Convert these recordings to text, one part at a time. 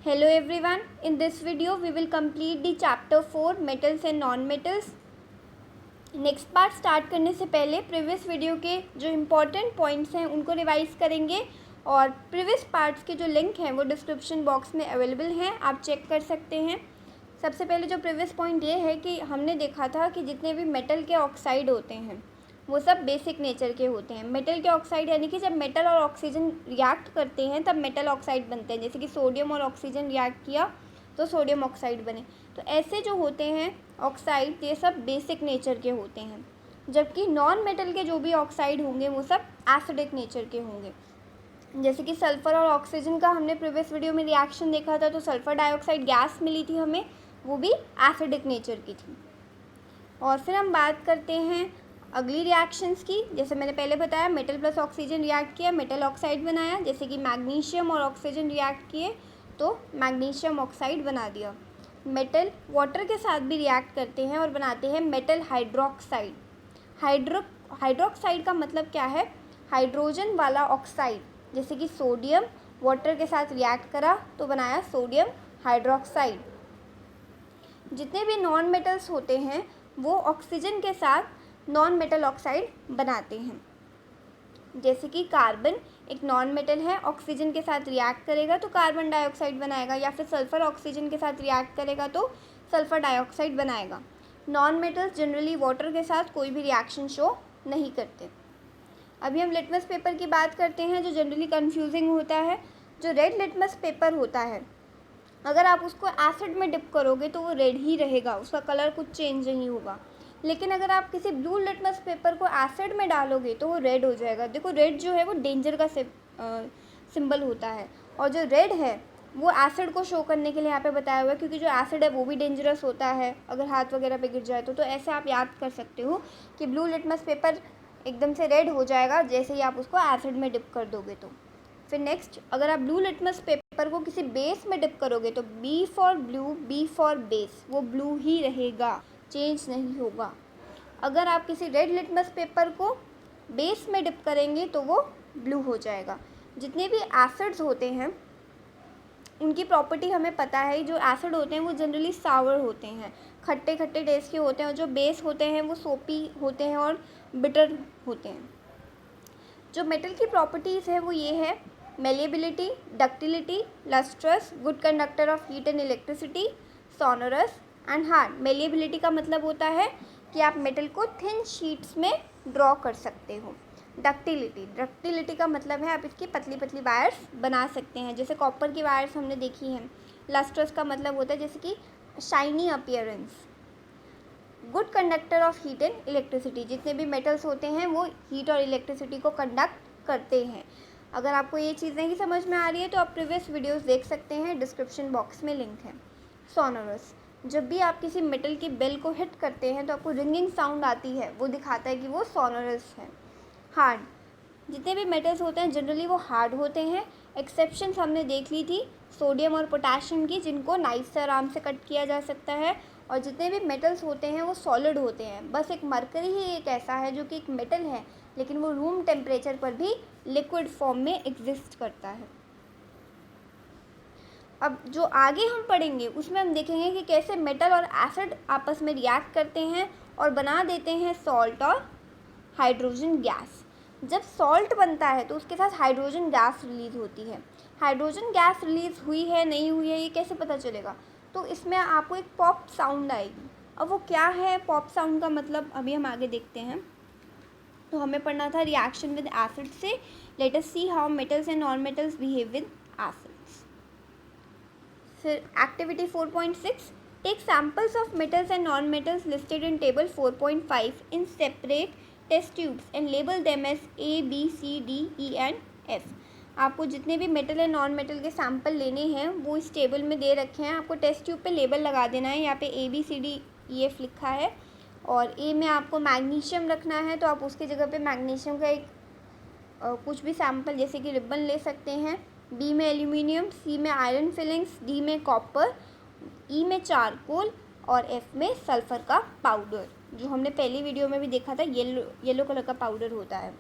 Hello everyone, in this video we will complete the chapter 4 metals and non-metals. Next part start करने से पहले previous video के जो important points हैं उनको रिवाइज करेंगे और प्रीवियस पार्ट्स के जो लिंक हैं वो डिस्क्रिप्शन बॉक्स में अवेलेबल हैं, आप चेक कर सकते हैं। सबसे पहले जो प्रीवियस पॉइंट ये है कि हमने देखा था कि जितने भी मेटल के ऑक्साइड होते हैं वो सब बेसिक नेचर के होते हैं। मेटल के ऑक्साइड यानी कि जब मेटल और ऑक्सीजन रिएक्ट करते हैं तब मेटल ऑक्साइड बनते हैं, जैसे कि सोडियम और ऑक्सीजन रिएक्ट किया तो सोडियम ऑक्साइड बने। तो ऐसे जो होते हैं ऑक्साइड ये सब बेसिक नेचर के होते हैं, जबकि नॉन मेटल के जो भी ऑक्साइड होंगे वो सब एसिडिक नेचर के होंगे। जैसे कि सल्फ़र और ऑक्सीजन का हमने प्रीवियस वीडियो में रिएक्शन देखा था, तो सल्फ़र डाइऑक्साइड गैस मिली थी हमें, वो भी एसिडिक नेचर की थी। और फिर हम बात करते हैं अगली रिएक्शंस की। जैसे मैंने पहले बताया, मेटल प्लस ऑक्सीजन रिएक्ट किया, मेटल ऑक्साइड बनाया। जैसे कि मैग्नीशियम और ऑक्सीजन रिएक्ट किए तो मैग्नीशियम ऑक्साइड बना दिया। मेटल वाटर के साथ भी रिएक्ट करते हैं और बनाते हैं मेटल हाइड्रोक्साइड। हाइड्रोक्साइड का मतलब क्या है? हाइड्रोजन वाला ऑक्साइड। जैसे कि सोडियम वाटर के साथ रिएक्ट करा तो बनाया सोडियम हाइड्रोक्साइड। जितने भी नॉन मेटल्स होते हैं वो ऑक्सीजन के साथ नॉन मेटल ऑक्साइड बनाते हैं। जैसे कि कार्बन एक नॉन मेटल है, ऑक्सीजन के साथ रिएक्ट करेगा तो कार्बन डाइऑक्साइड बनाएगा, या फिर सल्फ़र ऑक्सीजन के साथ रिएक्ट करेगा तो सल्फ़र डाइऑक्साइड बनाएगा। नॉन मेटल्स जनरली वाटर के साथ कोई भी रिएक्शन शो नहीं करते। अभी हम लिटमस पेपर की बात करते हैं, जो जनरली कन्फ्यूजिंग होता है। जो रेड लिटमस पेपर होता है, अगर आप उसको एसिड में डिप करोगे तो वो रेड ही रहेगा, उसका कलर कुछ चेंज नहीं होगा। लेकिन अगर आप किसी ब्लू लिटमस पेपर को एसिड में डालोगे तो वो रेड हो जाएगा। देखो, रेड जो है वो डेंजर का सिंबल होता है, और जो रेड है वो एसिड को शो करने के लिए यहाँ पे बताया हुआ है, क्योंकि जो एसिड है वो भी डेंजरस होता है अगर हाथ वगैरह पे गिर जाए तो ऐसे आप याद कर सकते हो कि ब्लू लिटमस पेपर एकदम से रेड हो जाएगा जैसे ही आप उसको एसिड में डिप कर दोगे तो। फिर नेक्स्ट, अगर आप ब्लू लिटमस पेपर को किसी बेस में डिप करोगे तो B for blue, B for base, वो ब्लू ही रहेगा, चेंज नहीं होगा। अगर आप किसी रेड लिटमस पेपर को बेस में डिप करेंगे तो वो ब्लू हो जाएगा। जितने भी एसिड्स होते हैं उनकी प्रॉपर्टी हमें पता है। जो एसिड होते हैं वो जनरली सावर होते हैं, खट्टे खट्टे टेस्ट के होते हैं, और जो बेस होते हैं वो सोपी होते हैं और बिटर होते हैं। जो मेटल की प्रॉपर्टीज़ है वो ये है: malleability, ductility, lustrous, good conductor of heat and electricity, sonorous and hard. Malleability का मतलब होता है कि आप मेटल को थिन शीट्स में ड्रॉ कर सकते हो। डक्टिलिटी का मतलब है आप इसकी पतली पतली वायर्स बना सकते हैं, जैसे कॉपर की वायर्स हमने देखी हैं। लस्ट्रस का मतलब होता है जैसे कि shiny appearance. Good conductor of heat and electricity, जितने भी मेटल्स होते हैं वो हीट और इलेक्ट्रिसिटी को कंडक्ट करते हैं। अगर आपको ये चीज़ नहीं समझ में आ रही है तो आप प्रीवियस वीडियोस देख सकते हैं, डिस्क्रिप्शन बॉक्स में लिंक है। सोनोरस, जब भी आप किसी मेटल की बेल को हिट करते हैं तो आपको रिंगिंग साउंड आती है, वो दिखाता है कि वो सोनोरस है। हार्ड, जितने भी मेटल्स होते हैं जनरली वो हार्ड होते हैं। एक्सेप्शंस हमने देख ली थी सोडियम और पोटाशियम की, जिनको नाइफ से आराम से कट किया जा सकता है। और जितने भी मेटल्स होते हैं वो सॉलिड होते हैं। बस एक मरकरी ही एक ऐसा है जो कि एक मेटल है, लेकिन वो रूम टेम्परेचर पर भी लिक्विड फॉर्म में एग्जिस्ट करता है। अब जो आगे हम पढ़ेंगे उसमें हम देखेंगे कि कैसे मेटल और एसिड आपस में रिएक्ट करते हैं और बना देते हैं सॉल्ट और हाइड्रोजन गैस। जब सॉल्ट बनता है तो उसके साथ हाइड्रोजन गैस रिलीज़ होती है। हाइड्रोजन गैस रिलीज़ हुई है नहीं हुई है ये कैसे पता चलेगा? तो इसमें आपको एक पॉप साउंड आएगी। अब वो क्या है पॉप साउंड का मतलब, अभी हम आगे देखते हैं। तो हमें पढ़ना था रिएक्शन विद एसिड से। Let us see how metals and non metals behave with acids. फिर activity 4.6, take samples of metals and non metals listed in table 4.5 in separate test tubes and label them as A, B, C, D, E and F। आपको जितने भी metal and non metal के sample लेने हैं वो इस table में दे रखे हैं। आपको टेस्ट ट्यूब पे लेबल लगा देना है। यहाँ पे A, B, C, D, E, F लिखा है, और A में आपको मैग्नीशियम रखना है तो आप उसकी जगह पे मैग्नीशियम का एक कुछ भी सैम्पल जैसे कि रिबन ले सकते हैं। B में एल्यूमिनियम, C में आयरन फिलिंग्स, D में कॉपर, E में चारकोल और F में सल्फ़र का पाउडर, जो हमने पहली वीडियो में भी देखा था, येलो कलर का पाउडर होता है।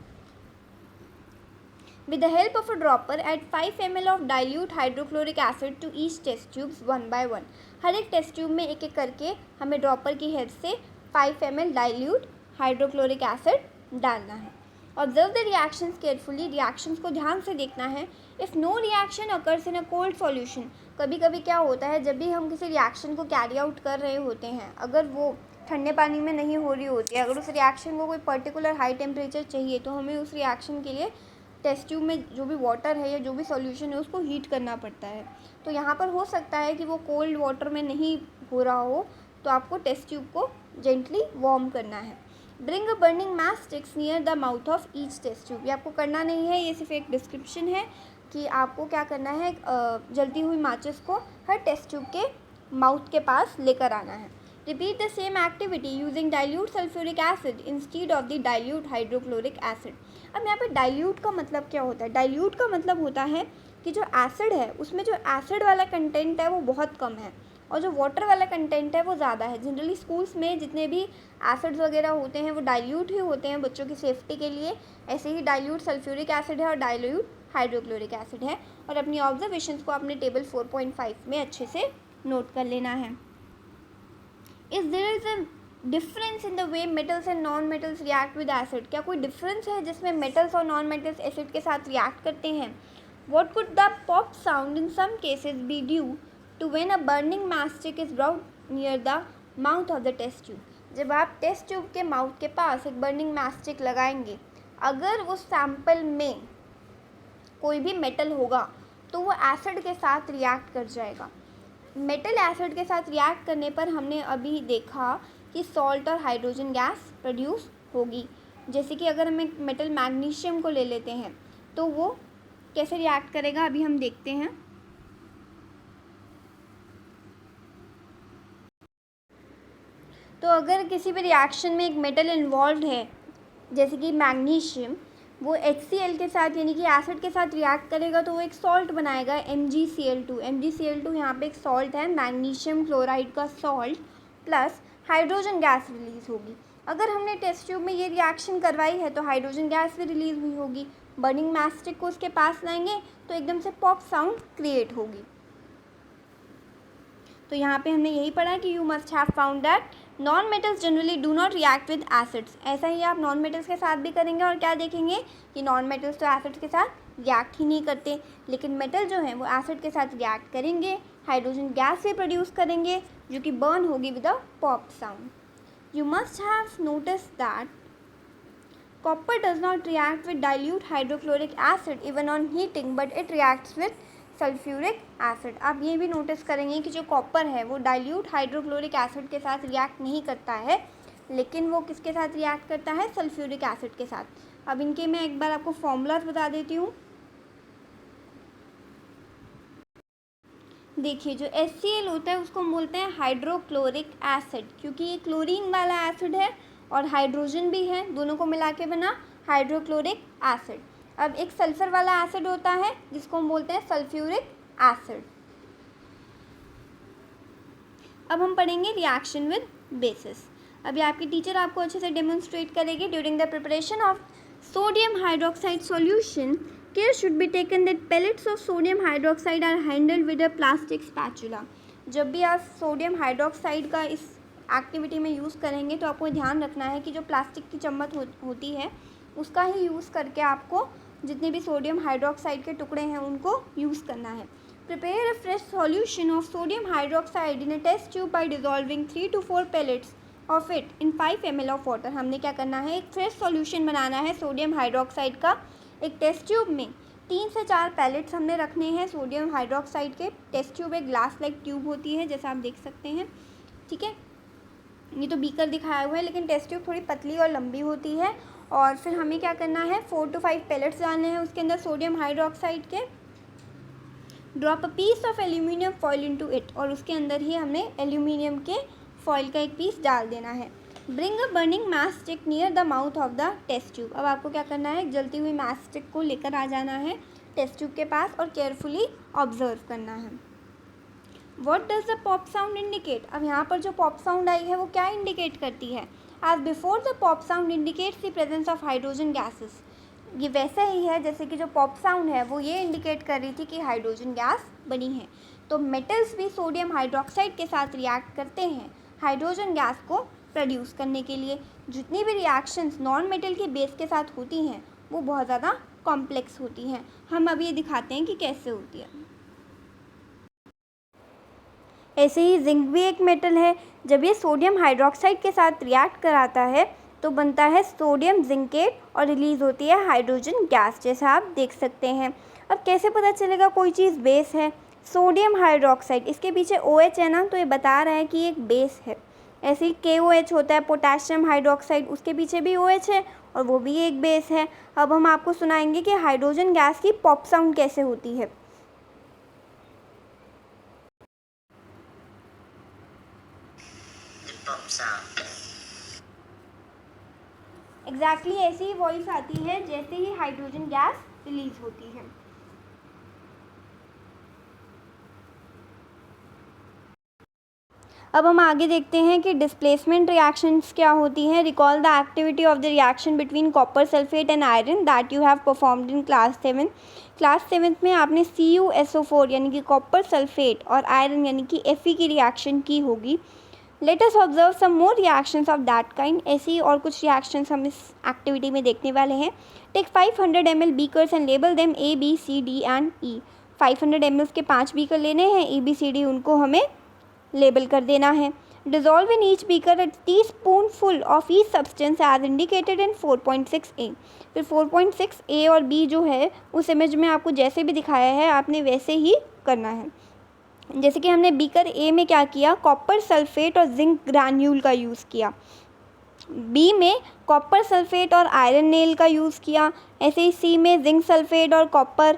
With the help of a dropper, add 5 ml of dilute hydrochloric acid to each test tubes one by one. हर एक टेस्ट ट्यूब में एक एक करके हमें ड्रॉपर की हेल्प से 5 ml डाइल्यूट हाइड्रोक्लोरिक एसिड डालना है. Observe the reactions carefully. Reactions को ध्यान से देखना है. If no reaction occurs in a cold solution. कभी कभी क्या होता है, जब भी हम किसी रिएक्शन को कैरी आउट कर रहे होते हैं, अगर वो ठंडे पानी में नहीं हो रही होती है, अगर उस रिएक्शन को कोई पर्टिकुलर हाई टेम्परेचर चाहिए, तो हमें उस रिएक्शन के लिए टेस्ट ट्यूब में जो भी वाटर है या जो भी सॉल्यूशन है उसको हीट करना पड़ता है. तो यहाँ पर हो सकता है कि वो कोल्ड वाटर में नहीं हो रहा हो, तो आपको टेस्ट ट्यूब को जेंटली वार्म करना है. Bring a burning match sticks near the mouth of each test tube. ये आपको करना नहीं है, ये सिर्फ एक डिस्क्रिप्शन है कि आपको क्या करना है. जलती हुई माचिस को हर टेस्ट ट्यूब के माउथ के पास लेकर आना है. Repeat the same activity using dilute sulphuric acid instead of the dilute hydrochloric acid. अब यहाँ पे डाइल्यूट का मतलब क्या होता है? डाइल्यूट का मतलब होता है कि जो एसिड है उसमें जो एसिड वाला कंटेंट है वो बहुत कम है और जो वाटर वाला कंटेंट है वो ज़्यादा है. जनरली स्कूल्स में जितने भी एसिड्स वगैरह होते हैं वो डाइल्यूट ही होते हैं बच्चों की सेफ्टी के लिए. ऐसे ही डाइल्यूट सल्फ्यूरिक एसिड है और डाइल्यूट हाइड्रोक्लोरिक एसिड है. और अपनी ऑब्जर्वेशंस को अपने टेबल 4.5 में अच्छे से नोट कर लेना है. Is there is a difference in the way metals and non metals react with acid. क्या कोई डिफरेंस है जिसमें मेटल्स और नॉन मेटल्स एसिड के साथ रिएक्ट करते हैं? What could the pop sound in some cases be due to when a burning matchstick is brought near the mouth of the test tube. जब आप टेस्ट ट्यूब के mouth के पास एक burning matchstick लगाएंगे, अगर उस सैम्पल में कोई भी मेटल होगा तो वो एसिड के साथ रिएक्ट कर जाएगा. मेटल एसिड के साथ रिएक्ट करने पर हमने अभी देखा कि सॉल्ट और हाइड्रोजन गैस प्रोड्यूस होगी. जैसे कि अगर हमें मेटल मैग्नीशियम को ले लेते हैं तो वो कैसे रिएक्ट करेगा, अभी हम देखते हैं. तो अगर किसी भी रिएक्शन में एक मेटल इन्वॉल्व है जैसे कि मैग्नीशियम, वो HCl के साथ यानी कि एसिड के साथ रिएक्ट करेगा तो वो एक सॉल्ट बनाएगा MgCl2. MgCl2 यहाँ पे एक सॉल्ट है, मैग्नीशियम क्लोराइड का salt, plus hydrogen gas release होगी. अगर हमने टेस्ट ट्यूब में ये रिएक्शन करवाई है तो हाइड्रोजन गैस भी रिलीज़ हुई होगी. बर्निंग मैचस्टिक को उसके पास लाएंगे तो एकदम से पॉप साउंड क्रिएट होगी. तो यहाँ पे हमने यही पढ़ा कि you must have found that non metals generally do not react with acids. ऐसा ही आप नॉन मेटल्स के साथ भी करेंगे और क्या देखेंगे कि नॉन मेटल्स तो एसिड्स के साथ रिएक्ट ही नहीं करते, लेकिन मेटल जो है वो एसिड के साथ रिएक्ट करेंगे, हाइड्रोजन गैस भी प्रोड्यूस करेंगे जो कि बर्न होगी with a pop sound. You must have notice that copper does not react with dilute hydrochloric acid even on heating, but it reacts with sulphuric acid. आप ये भी notice करेंगे कि जो कॉपर है वो डाइल्यूट हाइड्रोक्लोरिक एसिड के साथ रिएक्ट नहीं करता है, लेकिन वो किसके साथ रिएक्ट करता है? सल्फ्यूरिक एसिड के साथ. अब इनके मैं एक बार आपको फॉर्मूलाज बता देती हूँ. देखिए, जो HCl होता है उसको हम बोलते हैं हाइड्रोक्लोरिक एसिड, क्योंकि ये क्लोरीन वाला एसिड है और हाइड्रोजन भी है, दोनों को मिला के बना हाइड्रोक्लोरिक एसिड. अब एक सल्फर वाला एसिड होता है जिसको हम बोलते हैं सल्फ्यूरिक एसिड. अब हम पढ़ेंगे रिएक्शन विद बेसिस. अभी आपके टीचर आपको अच्छे से डेमोन्स्ट्रेट करेंगे. During the preparation of sodium hydroxide solution, care should be taken that pellets of sodium hydroxide are handled with a plastic spatula. जब भी आप सोडियम हाइड्रोक्साइड का इस एक्टिविटी में यूज़ करेंगे तो आपको ध्यान रखना है कि जो प्लास्टिक की चम्मच होती है उसका ही यूज़ करके आपको जितने भी सोडियम हाइड्रोक्साइड के टुकड़े हैं उनको यूज़ करना है. Prepare a fresh solution of sodium hydroxide in a test tube by dissolving 3 to 4 pellets of it in 5 ml of water. हमने क्या करना है, एक फ्रेश सॉल्यूशन बनाना है सोडियम हाइड्रोक्साइड का. एक टेस्ट ट्यूब में 3 से 4 पैलेट्स हमने रखने हैं सोडियम हाइड्रोक्साइड के. टेस्ट ट्यूब एक ग्लास लाइक ट्यूब होती है जैसा आप देख सकते हैं. ठीक है, ये तो बीकर दिखाया हुआ है लेकिन टेस्ट ट्यूब थोड़ी पतली और लंबी होती है. और फिर हमें क्या करना है, 4 to 5 पेलेट्स डालने हैं उसके अंदर सोडियम हाइड्रोक्साइड के. Drop a piece of aluminium foil into it, और उसके अंदर ही हमने एल्यूमिनियम के फॉइल का एक पीस डाल देना है. Bring a burning match stick near the mouth of the test tube. अब आपको क्या करना है, जलती हुई मैच स्टिक को लेकर आ जाना है टेस्ट ट्यूब के पास और केयरफुली ऑब्जर्व करना है. What does the pop sound indicate. अब यहाँ पर जो पॉप साउंड आई है वो क्या इंडिकेट करती है? As before, the pop sound indicates the presence of hydrogen gases. ये वैसा ही है जैसे कि जो पॉप साउंड है वो ये इंडिकेट कर रही थी कि हाइड्रोजन गैस बनी है। तो मेटल्स भी सोडियम हाइड्रोक्साइड के साथ रिएक्ट करते हैं हाइड्रोजन गैस को प्रोड्यूस करने के लिए। जितनी भी रिएक्शंस नॉन मेटल के बेस के साथ होती हैं वो बहुत ज़्यादा कॉम्प्लेक्स होती हैं। हम अब ये दिखाते हैं कि कैसे होती है। ऐसे ही जिंक भी एक मेटल है। जब ये सोडियम हाइड्रोक्साइड के साथ रिएक्ट कराता है तो बनता है सोडियम जिंकेट और रिलीज़ होती है हाइड्रोजन गैस, जैसा आप देख सकते हैं। अब कैसे पता चलेगा कोई चीज़ बेस है? सोडियम हाइड्रोक्साइड, इसके पीछे OH है ना, तो ये बता रहा है कि एक बेस है। ऐसे ही KOH होता है पोटेशियम हाइड्रोक्साइड, उसके पीछे भी OH है और वो भी एक बेस है। अब हम आपको सुनाएंगे कि हाइड्रोजन गैस की पॉप साउंड कैसे होती है। एग्जैक्टली ऐसी ही वॉइस आती है जैसे ही हाइड्रोजन गैस रिलीज होती है। अब हम आगे देखते हैं कि डिस्प्लेसमेंट रिएक्शंस क्या होती हैं। Recall the activity of the reaction between copper sulphate and iron that you have performed in class 7। Class 7 में आपने CuSO4 यानी कि कॉपर सल्फेट और आयरन यानी कि Fe की रिएक्शन की होगी। Let us observe some more reactions of that kind. ऐसी और कुछ रिएक्शंस हम इस एक्टिविटी में देखने वाले हैं। Take 500 ml beakers and label them A, B, C, D and E। 500 ml के 5 बीकर लेने हैं, A, B, C, D उनको हमें लेबल कर देना है। Dissolve in each beaker a teaspoonful of each substance as indicated in 4.6A। फिर 4.6A और B जो है उस इमेज में आपको जैसे भी दिखाया है आपने वैसे ही करना है। जैसे कि हमने बीकर A में क्या किया, कॉपर सल्फेट और जिंक ग्रैन्यूल का यूज़ किया। B में कॉपर सल्फेट और आयरन नेल का यूज़ किया। ऐसे ही C में जिंक सल्फेट और कॉपर,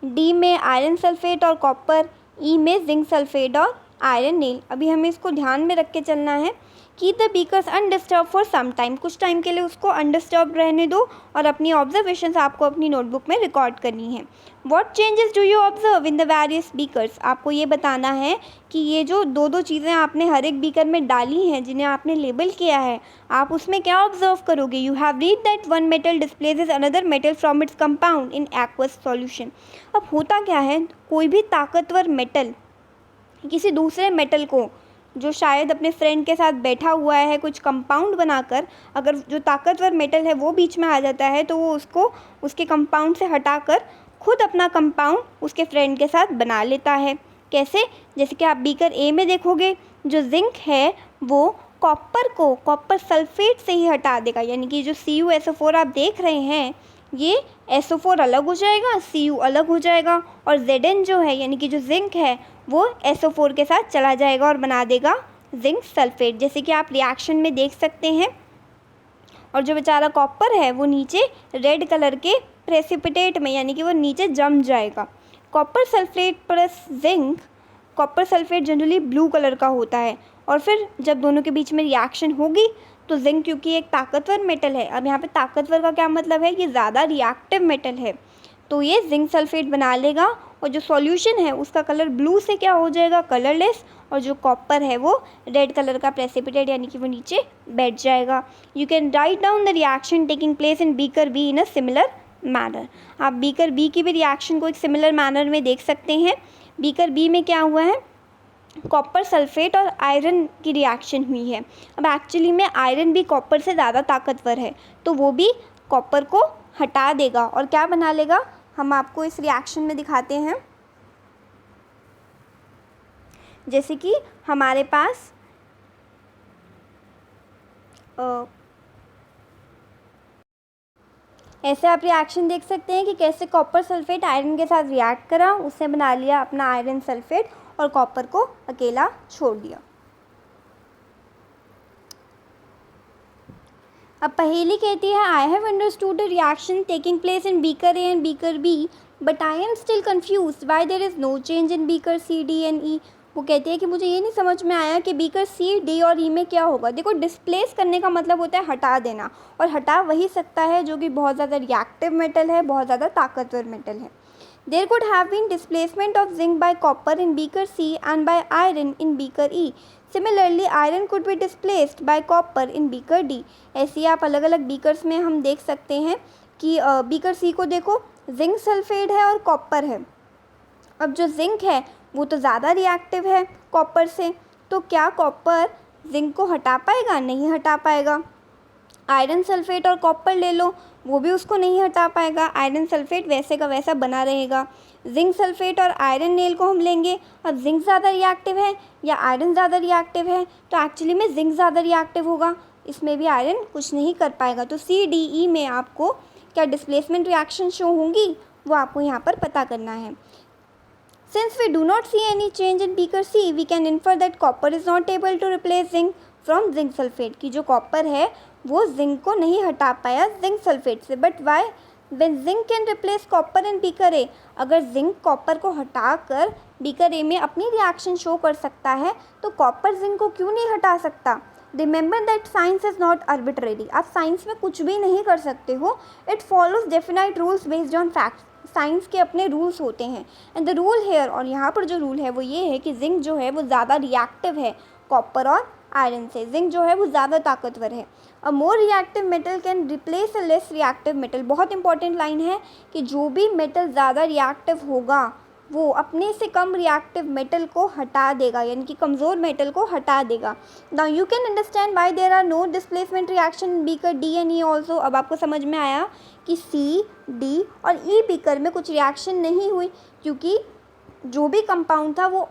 D में आयरन सल्फेट और कॉपर, E में जिंक सल्फेट और आयरन नेल। अभी हमें इसको ध्यान में रख के चलना है। Keep the beakers undisturb for some time, कुछ टाइम के लिए उसको अनडिस्टर्ब रहने दो और अपनी ऑब्जर्वेशंस आपको अपनी नोटबुक में रिकॉर्ड करनी है। What changes do you observe in the various beakers, आपको ये बताना है कि ये जो दो चीज़ें आपने हर एक बीकर में डाली हैं जिन्हें आपने लेबल किया है, आप उसमें क्या ऑब्जर्व करोगे। You have read that one metal displaces another metal from its compound in aqueous solution. अब होता क्या है, कोई भी ताकतवर मेटल किसी दूसरे मेटल को जो शायद अपने फ्रेंड के साथ बैठा हुआ है कुछ कंपाउंड बनाकर, अगर जो ताकतवर मेटल है वो बीच में आ जाता है तो वो उसको उसके कंपाउंड से हटाकर खुद अपना कंपाउंड उसके फ्रेंड के साथ बना लेता है। कैसे? जैसे कि आप बीकर A में देखोगे जो जिंक है वो कॉपर को कॉपर सल्फेट से ही हटा देगा, यानी कि जो CuSO4 आप देख रहे हैं ये SO4 अलग हो जाएगा, Cu अलग हो जाएगा और Zn जो है यानी कि जो जिंक है वो SO4 के साथ चला जाएगा और बना देगा जिंक सल्फेट, जैसे कि आप रिएक्शन में देख सकते हैं। और जो बेचारा कॉपर है वो नीचे रेड कलर के प्रेसिपिटेट में यानी कि वो नीचे जम जाएगा। Copper sulphate plus zinc, copper sulphate generally blue colour का होता है और फिर जब दोनों के बीच में रिएक्शन होगी तो जिंक क्योंकि एक ताकतवर मेटल है, अब यहाँ पे ताकतवर का क्या मतलब है, ये ज़्यादा रिएक्टिव मेटल है, तो ये जिंक सल्फेट बना लेगा और जो सॉल्यूशन है उसका कलर ब्लू से क्या हो जाएगा, कलरलेस, और जो कॉपर है वो रेड कलर का प्रेसिपिटेट यानी कि वो नीचे बैठ जाएगा। You can write down the reaction taking place in beaker B in a similar manner. आप बीकर B की भी रिएक्शन को एक सिमिलर मैनर में देख सकते हैं। बीकर B में क्या हुआ है, कॉपर सल्फेट और आयरन की रिएक्शन हुई है। अब एक्चुअली में आयरन भी कॉपर से ज़्यादा ताकतवर है तो वो भी कॉपर को हटा देगा और क्या बना लेगा, हम आपको इस रिएक्शन में दिखाते हैं। जैसे कि हमारे पास ऐसे आप रिएक्शन देख सकते हैं कि कैसे कॉपर सल्फेट आयरन के साथ रिएक्ट करा, उससे बना लिया अपना आयरन सल्फेट और कॉपर को अकेला छोड़ दिया। अब पहेली कहती है I have understood the reaction taking place in beaker A and beaker B but I am still confuse why there is no change in beaker C, D and E। वो कहती है कि मुझे ये नहीं समझ में आया कि बीकर C, D और E में क्या होगा। देखो डिस्प्लेस करने का मतलब होता है हटा देना, और हटा वही सकता है जो कि बहुत ज़्यादा रिएक्टिव मेटल है, बहुत ज़्यादा ताकतवर मेटल है। There could have been displacement of zinc by copper in beaker C and by iron in beaker E. Similarly, iron could be displaced by copper in beaker D. ऐसे आप अलग अलग beakers में हम देख सकते हैं कि बीकर सी को देखो, जिंक सल्फेट है और कॉपर है। अब जो जिंक है वो तो ज़्यादा रिएक्टिव है कॉपर से, तो क्या कॉपर जिंक को हटा पाएगा? नहीं हटा पाएगा। आयरन सल्फेट और कॉपर ले लो, वो भी उसको नहीं हटा पाएगा। आयरन सल्फेट वैसे का वैसा बना रहेगा। जिंक सल्फेट और आयरन नेल को हम लेंगे। अब जिंक ज़्यादा रिएक्टिव है या आयरन ज़्यादा रिएक्टिव है? तो एक्चुअली में जिंक ज़्यादा रिएक्टिव होगा, इसमें भी आयरन कुछ नहीं कर पाएगा। तो CDE में आपको क्या डिस्प्लेसमेंट रिएक्शन शो होंगी, वो आपको यहाँ पर पता करना है। Since we do not see any change in beaker C, we can infer that copper is not able to replace zinc from zinc sulfate, कि जो कॉपर है वो जिंक को नहीं हटा पाया जिंक सल्फेट से। But why? when zinc can replace copper in beaker A, अगर जिंक कॉपर को हटाकर बीकर ए में अपनी रिएक्शन शो कर सकता है, तो कॉपर जिंक को क्यों नहीं हटा सकता? Remember that science is not arbitrary. आप साइंस में कुछ भी नहीं कर सकते हो। It follows definite rules based on facts. Science के अपने रूल्स होते हैं। एंड द रूल हेयर, और यहाँ पर जो रूल है वो ये है कि जिंक जो है वो ज़्यादा रिएक्टिव है कॉपर और आयरन से। जिंक जो है वो ज़्यादा ताकतवर है। A more reactive metal can replace a less reactive metal. बहुत इंपॉर्टेंट लाइन है कि जो भी मेटल ज़्यादा रिएक्टिव होगा वो अपने से कम रिएक्टिव मेटल को हटा देगा, यानी कि कमज़ोर मेटल को हटा देगा। Now you can understand why there are no displacement reaction in beaker D and E also. अब आपको समझ में आया कि सी, डी और ई बीकर में कुछ रिएक्शन नहीं हुई, क्योंकि जो भी कंपाउंड था वो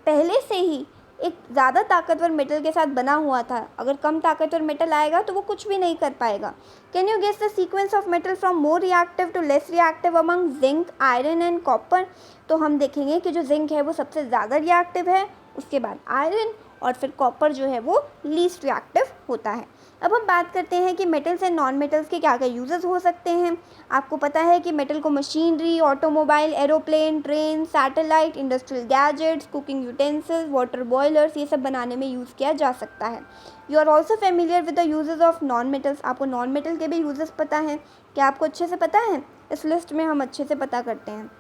पहले से ही एक ज़्यादा ताकतवर मेटल के साथ बना हुआ था। अगर कम ताकतवर मेटल आएगा तो वो कुछ भी नहीं कर पाएगा। Can you guess the sequence of metal from more reactive to less reactive among zinc, iron and copper? तो हम देखेंगे कि जो जिंक है वो सबसे ज़्यादा रिएक्टिव है, उसके बाद आयरन, और फिर कॉपर जो है वो लीस्ट रिएक्टिव होता है। अब हम बात करते हैं कि मेटल्स एंड नॉन मेटल्स के क्या क्या यूजेस हो सकते हैं। आपको पता है कि मेटल को machinery, automobile, aeroplane, train, satellite, industrial gadgets, cooking utensils, water boilers, ये सब बनाने में यूज़ किया जा सकता है। You are also familiar with the uses of non metals. आपको नॉन मेटल के भी यूजेस पता है। क्या आपको अच्छे से पता है? इस लिस्ट में हम अच्छे से पता करते हैं।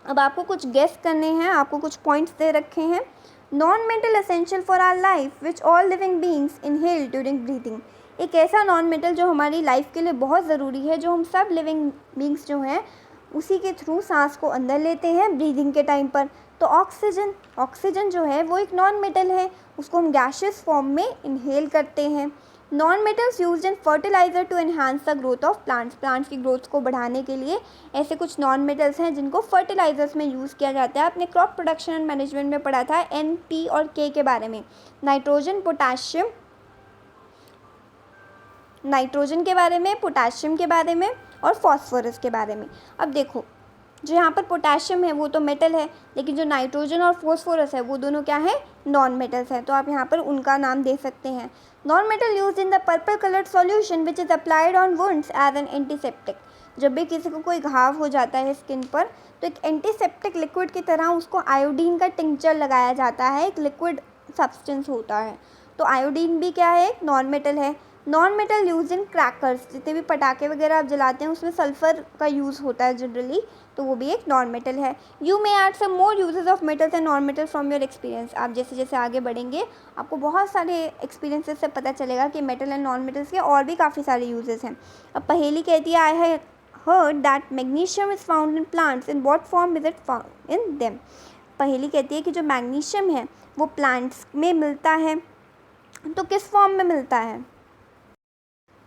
अब आपको कुछ गेस करने हैं, आपको कुछ पॉइंट्स दे रखे हैं। Non metal essential for our life which all living beings inhale during breathing. एक ऐसा नॉन मेटल जो हमारी लाइफ के लिए बहुत ज़रूरी है, जो हम सब लिविंग बींग्स जो हैं उसी के थ्रू सांस को अंदर लेते हैं ब्रीदिंग के टाइम पर। तो ऑक्सीजन, ऑक्सीजन जो है वो एक नॉन मेटल है, उसको हम गैशियस फॉर्म में इनहेल करते हैं। Non metals used in fertiliser to enhance the growth of plants. Plants की ग्रोथ को बढ़ाने के लिए ऐसे कुछ नॉन मेटल्स हैं जिनको फर्टिलाइजर्स में यूज़ किया जाता है। आपने क्रॉप प्रोडक्शन एंड मैनेजमेंट में पढ़ा था N, P और K के बारे में, नाइट्रोजन, पोटाशियम, नाइट्रोजन के बारे में, पोटाशियम के बारे में और फॉस्फोरस के बारे में। अब देखो, जो यहाँ पर पोटाशियम है वो तो मेटल है, लेकिन जो नाइट्रोजन और फॉस्फोरस है वो दोनों क्या है? नॉन मेटल्स हैं। तो आप यहाँ पर उनका नाम दे सकते हैं। Non metal use in the purple coloured solution which is applied on wounds as an antiseptic. जब भी किसी को कोई घाव हो जाता है स्किन पर, तो एक एंटीसेप्टिक लिक्विड की तरह उसको आयोडीन का टिंक्चर लगाया जाता है। एक लिक्विड सब्सटेंस होता है। तो आयोडीन भी क्या है? एक नॉन मेटल है। नॉन मेटल यूज इन क्रैकर्स, जितने भी पटाखे वगैरह आप जलाते हैं उसमें सल्फ़र का यूज़ होता है जनरली, तो वो भी एक नॉन मेटल है। You may add some more uses of metals and non metal from your experience. आप जैसे जैसे आगे बढ़ेंगे आपको बहुत सारे एक्सपीरियंसेस से पता चलेगा कि मेटल एंड नॉन मेटल्स के और भी काफ़ी सारे यूजेस हैं। अब पहेली कहती है, I have heard that magnesium is found in plants, in what form is it found in them. पहेली कहती है कि जो मैग्नीशियम है वो प्लांट्स में मिलता है, तो किस फॉर्म में मिलता है?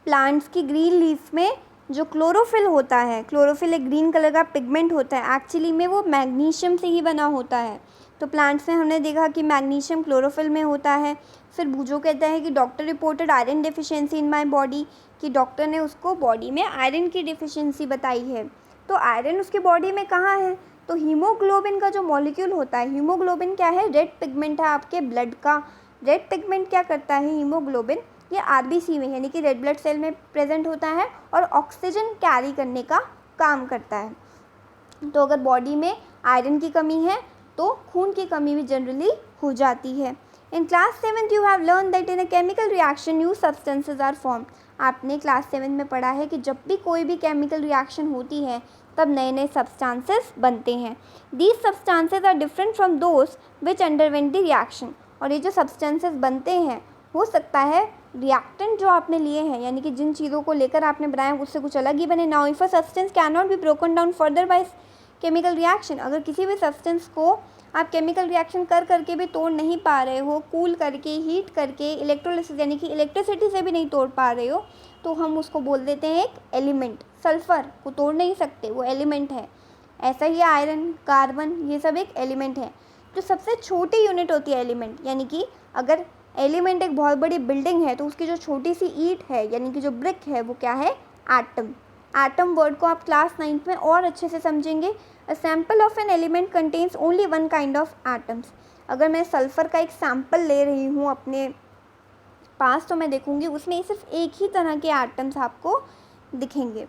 प्लांट्स की ग्रीन लीफ में जो क्लोरोफिल होता है, क्लोरोफिल एक ग्रीन कलर का पिगमेंट होता है, एक्चुअली में वो मैग्नीशियम से ही बना होता है। तो प्लांट्स में हमने देखा कि मैग्नीशियम क्लोरोफिल में होता है। फिर बूजो कहता है कि doctor reported iron deficiency in my body, कि डॉक्टर ने उसको बॉडी में आयरन की डिफिशियंसी बताई है। तो आयरन उसके बॉडी में कहाँ है? तो हीमोग्लोबिन का जो मॉलिक्यूल होता है, हीमोग्लोबिन क्या है? रेड पिगमेंट है आपके ब्लड का। रेड पिगमेंट क्या करता है? हीमोग्लोबिन, ये आरबीसी में यानी कि रेड ब्लड सेल में प्रेजेंट होता है और ऑक्सीजन कैरी करने का काम करता है। तो अगर बॉडी में आयरन की कमी है तो खून की कमी भी जनरली हो जाती है। In class 7th you have learn that in a chemical reaction new substances are form. आपने क्लास 7 में पढ़ा है कि जब भी कोई भी केमिकल रिएक्शन होती है तब नए नए सब्सटेंसेस बनते हैं। These substances are different from those which underwent the reaction. और ये जो सब्सटेंसेस बनते हैं हो सकता है रिएक्टेंट जो आपने लिए हैं, यानी कि जिन चीज़ों को लेकर आपने बनाया उससे कुछ अलग ही बने। Now if a substance can not be broken down further by chemical reaction, अगर किसी भी सब्सटेंस को आप केमिकल रिएक्शन कर करके भी तोड़ नहीं पा रहे हो, कूल करके, हीट करके, इलेक्ट्रोलिसिस यानी कि इलेक्ट्रिसिटी से भी नहीं तोड़ पा रहे हो, तो हम उसको बोल देते हैं एक एलिमेंट। सल्फ़र को तोड़ नहीं सकते, वो एलिमेंट है। ऐसा ही आयरन, कार्बन, ये सब एक एलिमेंट है। जो सबसे छोटी यूनिट होती है एलिमेंट, यानी कि अगर एलिमेंट एक बहुत बड़ी बिल्डिंग है तो उसकी जो छोटी सी ईंट है, यानी कि जो ब्रिक है, वो क्या है? एटम। एटम वर्ड को आप क्लास 9th में और अच्छे से समझेंगे। A sample of an element contains only one kind of atoms. अगर मैं सल्फ़र का एक सैम्पल ले रही हूँ अपने पास, तो मैं देखूँगी उसमें सिर्फ एक ही तरह के एटम्स आपको दिखेंगे।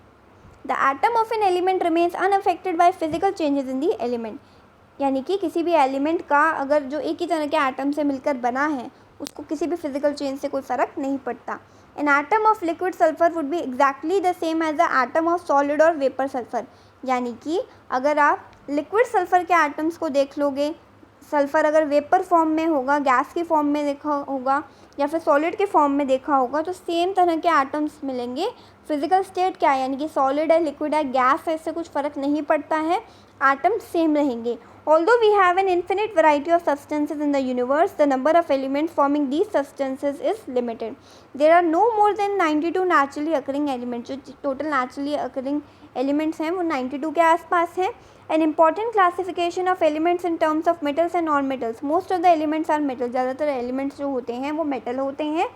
The atom of an element remains unaffected by physical changes in the element, यानी कि किसी भी एलिमेंट का अगर जो एक ही तरह के एटम से मिलकर बना है, उसको किसी भी फिजिकल चेंज से कोई फ़र्क नहीं पड़ता। An atom of liquid sulphur would be exactly the same as the atom of solid और वेपर सल्फर, यानी कि अगर आप लिक्विड सल्फर के एटम्स को देख लोगे, सल्फ़र अगर वेपर फॉर्म में होगा, गैस की फॉर्म में देखा होगा या फिर सॉलिड के फॉर्म में देखा होगा, तो सेम तरह के एटम्स मिलेंगे। फिजिकल स्टेट क्या है, यानी कि सॉलिड है, लिक्विड है, गैस है, इससे कुछ फ़र्क नहीं पड़ता है, एटम्स सेम रहेंगे। Although we have an infinite variety of substances in the universe, the number of elements forming these substances is limited. There are no more than 92 naturally occurring elements. जो total naturally occurring elements हैं वो 92 के आसपास हैं। An important classification of elements in terms of metals and non-metals. Most of the elements are metal. ज़्यादातर elements जो होते हैं वो metal होते हैं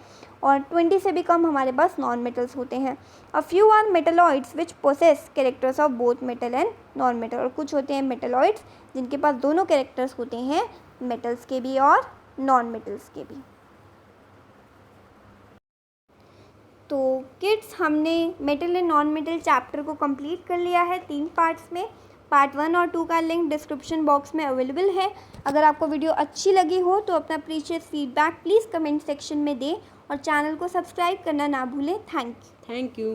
और 20 से भी कम हमारे पास non-metals होते हैं। A few are metalloids which possess characters of both metal and non-metal. और कुछ होते हैं metalloids जिनके पास दोनों कैरेक्टर्स होते हैं, मेटल्स के भी और नॉन मेटल्स के भी। तो किड्स, हमने metal and non metal chapter को कंप्लीट कर लिया है 3 पार्ट्स में। पार्ट 1 और 2 का लिंक डिस्क्रिप्शन बॉक्स में अवेलेबल है। अगर आपको वीडियो अच्छी लगी हो तो अपना precious feedback please comment section में दें और चैनल को सब्सक्राइब करना ना भूलें। Thank you.